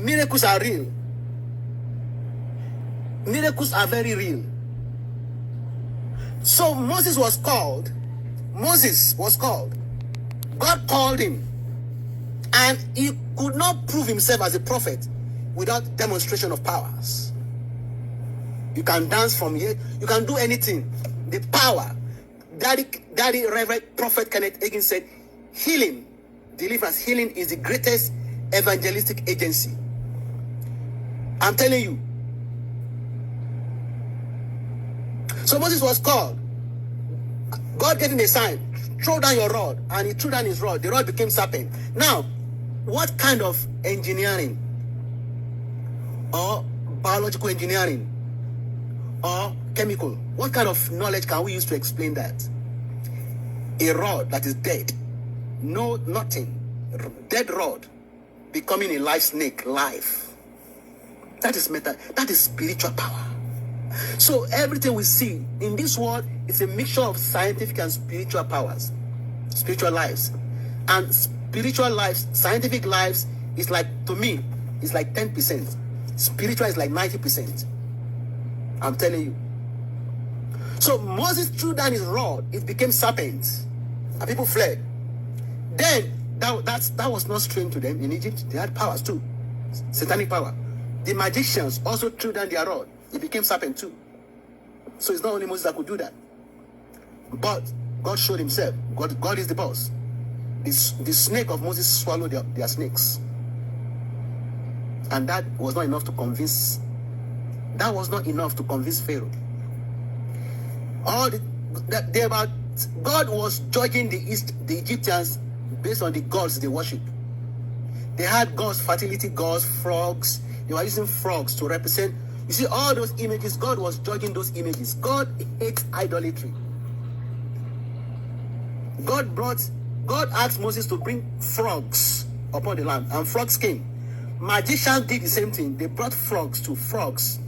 Miracles are real. Miracles are very real. So Moses was called. God called him. And he could not prove himself as a prophet without demonstration of powers. You can dance from here. You can do anything. The power. Daddy Reverend Prophet Kenneth Hagin said, healing, deliverance, healing is the greatest evangelistic agency. I'm telling you. So Moses was called. God gave him a sign. Throw down your rod. And he threw down his rod. The rod became serpent. Now, what kind of engineering or biological engineering or chemical, what kind of knowledge can we use to explain that? A rod that is dead. No, nothing. Dead rod becoming a live snake, live. That is meta. That is spiritual power. So everything we see in this world is a mixture of scientific and spiritual powers, spiritual lives. And spiritual lives, scientific lives is like, to me, is like 10%. Spiritual is like 90%. I'm telling you. So Moses threw down his rod, it became serpents, and people fled. Then that was not strange to them in Egypt. They had powers too, satanic power. The magicians also threw down their rod. It became serpent too. So it's not only Moses that could do that. But God showed himself. God is the boss. The snake of Moses swallowed their snakes. And that was not enough to convince. That was not enough to convince Pharaoh. God was judging the Egyptians based on the gods they worship. They had gods, fertility gods, frogs. They were using frogs to represent. You see, all those images, God was judging those images. God hates idolatry. God asked Moses to bring frogs upon the land, and frogs came. Magicians did the same thing. They brought frogs. Frogs.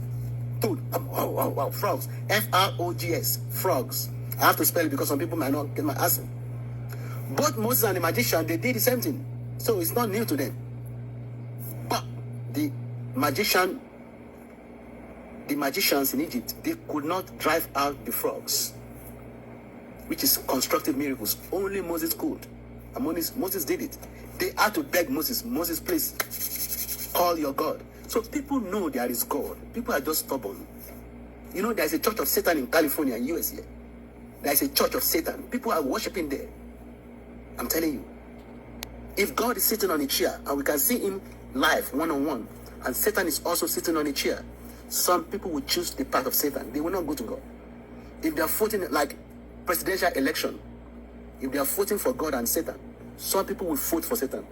F-R-O-G-S. Frogs. I have to spell it because some people might not get my accent. Both Moses and the magician, they did the same thing. So it's not new to them. But the magicians in Egypt, they could not drive out the frogs, which is constructive miracles. Only Moses could. And Moses did it. They had to beg Moses, please, call your God. So people know there is God. People are just stubborn. You know, there's a church of Satan in California, US here. There's a church of Satan. People are worshiping there. I'm telling you. If God is sitting on a chair and we can see him live, one-on-one, and Satan is also sitting on a chair, some people will choose the path of Satan. They will not go to God. If they are voting like presidential election, if they are voting for God and Satan, some people will vote for Satan.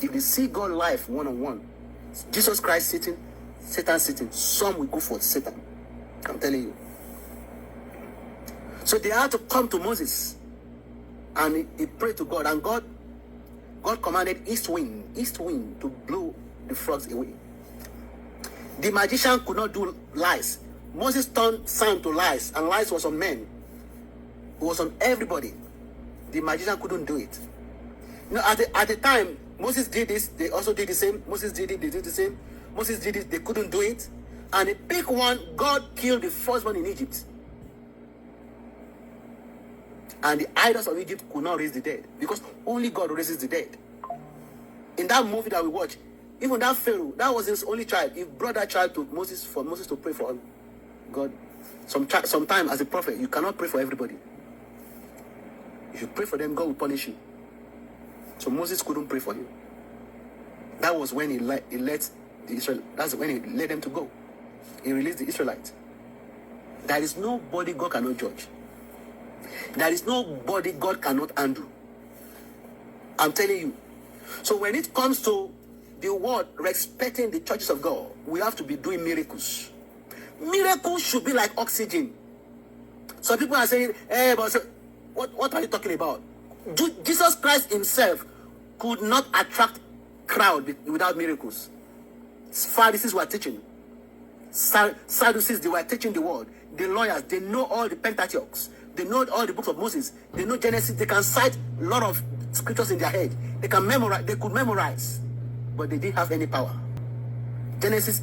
If they see God live, one-on-one, Jesus Christ sitting, Satan sitting, some will go for Satan. I'm telling you. So they had to come to Moses, and he prayed to God, and God commanded east wind to blow the frogs away. The magician could not do lies. Moses turned sand to lies, and lies was on men. It was on everybody. The magician couldn't do it. You know, at the time Moses did this, they also did the same. Moses did it, they did the same. Moses did it, they couldn't do it. And the big one, God killed the firstborn in Egypt. And the idols of Egypt could not raise the dead, because only God raises the dead. In that movie that we watch, even that Pharaoh, that was his only child. He brought that child to Moses for Moses to pray for him. God. Sometimes as a prophet, you cannot pray for everybody. If you pray for them, God will punish you. So Moses couldn't pray for him. That was when he let the Israel. That's when he let them to go. He released the Israelites. There is nobody God cannot judge. There is nobody God cannot undo. I'm telling you. So when it comes to the word respecting the churches of God, we have to be doing miracles. Miracles should be like oxygen. So people are saying, hey, but what are you talking about? Jesus Christ himself could not attract crowd without miracles. Pharisees were teaching. Sadducees, they were teaching the word. The lawyers, they know all the Pentateuchs. They know all the books of Moses. They know Genesis. They can cite a lot of scriptures in their head. They can memorize. They could memorize. but they didn't have any power. Genesis